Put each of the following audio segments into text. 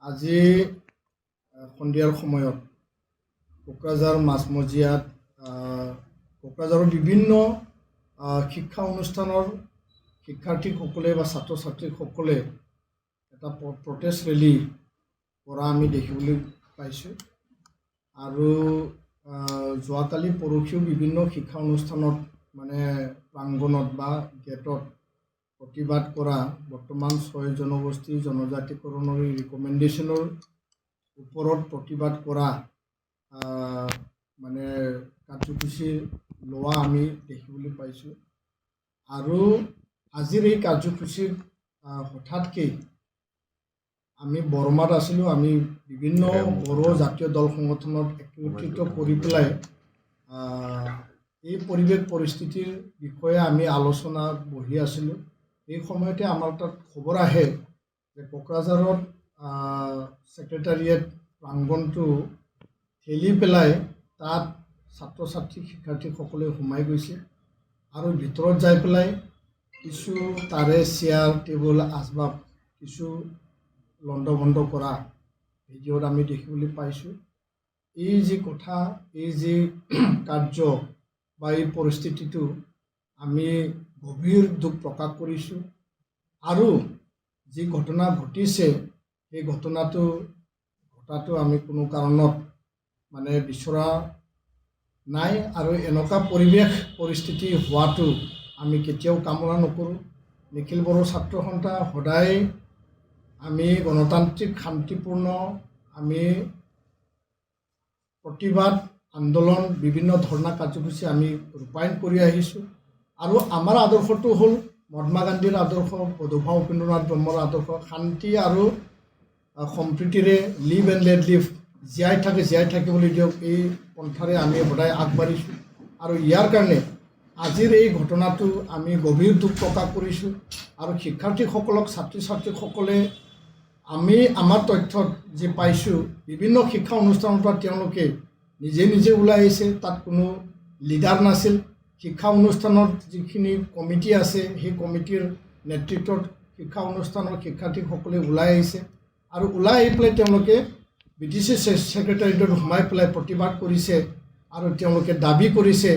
আজি সন্ধিয়াৰ সময়ত কোকৰাঝাৰ মাছমজিয়াত কোকৰাঝাৰৰ বিভিন্ন শিক্ষা অনুষ্ঠানৰ শিক্ষাৰ্থীসকলে বা ছাত্ৰ ছাত্ৰীসকলে এটা প্ৰটেষ্ট ৰেলী কৰা আমি দেখিবলৈ পাইছোঁ। আৰু যোৱাকালি পৰহিও বিভিন্ন শিক্ষা অনুষ্ঠানত প্ৰাংগণত বা গেটত প্ৰতিবাদ কৰা বৰ্তমান 6 জনগোষ্ঠী জনজাতিকৰণৰ ৰিকমেণ্ডেশ্যনৰ ওপৰত প্ৰতিবাদ কৰা কাৰ্যসূচী লোৱা আমি দেখিবলৈ পাইছোঁ। আৰু আজিৰ এই কাৰ্যসূচীত হঠাৎকৈ আমি বৰমাত আছিলোঁ, আমি বিভিন্ন বড়ো জাতীয় দল সংগঠনত একত্ৰিত কৰি পেলাই এই পৰিৱেশ পৰিস্থিতিৰ বিষয়ে আমি আলোচনাত বহি আছিলোঁ। এই সময়তে আমাৰ তাত খবৰ আহে যে কোকৰাঝাৰত ছেক্ৰেটাৰিয়েট প্ৰাংগণটো ঠেলি পেলাই তাত ছাত্ৰ ছাত্ৰী শিক্ষাৰ্থীসকলে সোমাই গৈছে আৰু ভিতৰত যাই পেলাই কিছু তাৰে চেয়াৰ টেবুল আচবাব কিছু লণ্ডভণ্ড কৰা ভিডিঅ'ত আমি দেখিবলৈ পাইছোঁ। এই যি কথা, এই যি কাৰ্য বা এই পৰিস্থিতিটো আমি গভীৰ দুখ প্ৰকাশ কৰিছোঁ। আৰু যি ঘটনা ঘটিছে সেই ঘটাটো আমি কোনো কাৰণত বিচৰা নাই আৰু এনেকুৱা পৰিৱেশ পৰিস্থিতি হোৱাটো আমি কেতিয়াও কামনা নকৰোঁ। নিখিল বড়ো ছাত্ৰ সন্থা সদায় আমি গণতান্ত্ৰিক শান্তিপূৰ্ণ আমি প্ৰতিবাদ আন্দোলন বিভিন্ন ধৰণৰ কাৰ্যসূচী আমি ৰূপায়ণ কৰি আহিছোঁ। আৰু আমাৰ আদৰ্শটো হ'ল মহাত্মা গান্ধীৰ আদৰ্শ, বড়োফা উপেন্দ্ৰনাথ ব্ৰহ্মৰ আদৰ্শ, শান্তি আৰু সম্প্ৰীতিৰে লিভ এণ্ড লেট লিভ, জীয়াই থাকিবলৈ দিয়ক, এই পন্থাৰে আমি সদায় আগবাঢ়িছোঁ। আৰু ইয়াৰ কাৰণে আজিৰ এই ঘটনাটো আমি গভীৰ দুখ প্ৰকাশ কৰিছোঁ। আৰু শিক্ষাৰ্থীসকলক ছাত্ৰ ছাত্ৰীসকলে আমি আমাৰ তথ্যত যি পাইছোঁ বিভিন্ন শিক্ষা অনুষ্ঠানৰ পৰা তেওঁলোকে নিজে ওলাই আহিছে, তাত কোনো লিডাৰ নাছিল। শিক্ষা অনুষ্ঠানৰ যিখিনি কমিটি আছে সেই কমিটিৰ নেতৃত্বত শিক্ষা অনুষ্ঠানৰ শিক্ষাৰ্থীসকলে ওলাই আহিছে আৰু ওলাই আহি পেলাই তেওঁলোকে BTC ছেক্ৰেটাৰিয়েটত সোমাই পেলাই প্ৰতিবাদ কৰিছে আৰু তেওঁলোকে দাবী কৰিছে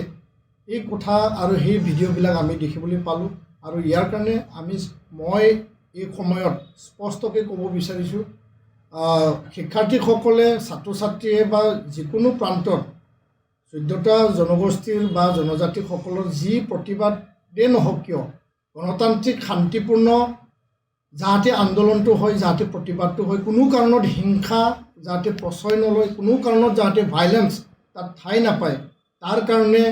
এই কথা। আৰু সেই ভিডিঅ'বিলাক আমি দেখিবলৈ পালোঁ। আৰু ইয়াৰ কাৰণে মই এই সময়ত স্পষ্টকৈ ক'ব বিচাৰিছোঁ, শিক্ষাৰ্থীসকলে ছাত্ৰ ছাত্ৰীয়ে বা যিকোনো প্ৰান্তত 14টা জনগোষ্ঠীৰ বা জনজাতিসকলৰ যি প্ৰতিবাদেই নহওক কিয় গণতান্ত্ৰিক শান্তিপূৰ্ণ যাতে আন্দোলনটো হয়, যাতে প্ৰতিবাদটো হয়, কোনো কাৰণত হিংসা যাতে প্ৰশ্ৰয় নলয়, কোনো কাৰণত যাতে ভাইলেঞ্চ তাত ঠাই নাপায়, তাৰ কাৰণে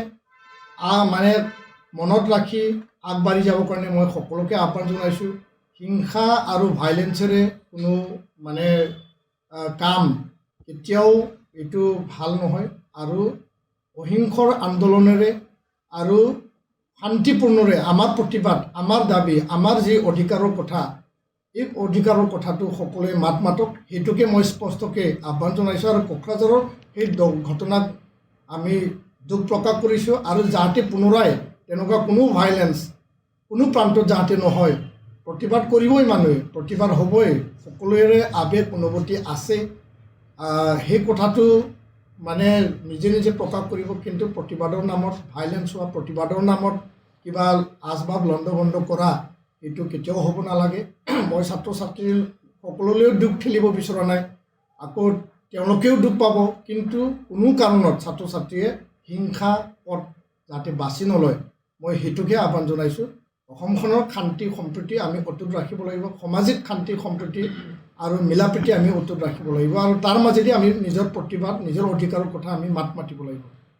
মনত ৰাখি আগবাঢ়ি যাবৰ কাৰণে মই সকলোকে আহ্বান জনাইছোঁ। হিংসা আৰু ভাইলেঞ্চেৰে কোনো কাম কেতিয়াও এইটো ভাল নহয়। আৰু অহিংসৰ আন্দোলনেৰে আৰু শান্তিপূৰ্ণৰে আমাৰ প্ৰতিবাদ, আমাৰ দাবী, আমাৰ যি অধিকাৰৰ কথা, এই অধিকাৰৰ কথাটো সকলোৱে মাতক, সেইটোকে মই স্পষ্টকৈ আহ্বান জনাইছোঁ। আৰু কোকৰাঝাৰৰ সেই ঘটনাক আমি দুখ প্ৰকাশ কৰিছোঁ। আৰু যাতে পুনৰাই তেনেকুৱা কোনো ভাইলেঞ্চ কোনো প্ৰান্তত যাতে নহয়, প্ৰতিবাদ কৰিবই, মানুহে প্ৰতিবাদ হ'বই, সকলোৰে আৱেগ অনুভূতি আছে, সেই কথাটো নিজে প্ৰকাশ কৰিব। কিন্তু প্ৰতিবাদৰ নামত ভাইলেঞ্চ হোৱা, প্ৰতিবাদৰ নামত কিবা আচবাব লণ্ডভণ্ড কৰা, এইটো কেতিয়াও হ'ব নালাগে। মই ছাত্ৰ ছাত্ৰীৰ সকলোলৈও দুখ ঠেলিব বিচৰা নাই, আকৌ তেওঁলোকেও দুখ পাব। কিন্তু কোনো কাৰণত ছাত্ৰ ছাত্ৰীয়ে হিংসা পথ যাতে বাছি নলয়, মই সেইটোকে আহ্বান জনাইছোঁ। অসমখনৰ শান্তি সম্প্ৰীতি আমি অটুট ৰাখিব লাগিব, সামাজিক শান্তি সম্প্ৰীতি আৰু মিলা প্ৰীতি আমি অটুট ৰাখিব লাগিব। আৰু তাৰ মাজেদি আমি নিজৰ প্ৰতিবাদ, নিজৰ অধিকাৰৰ কথা আমি মাতিব লাগিব।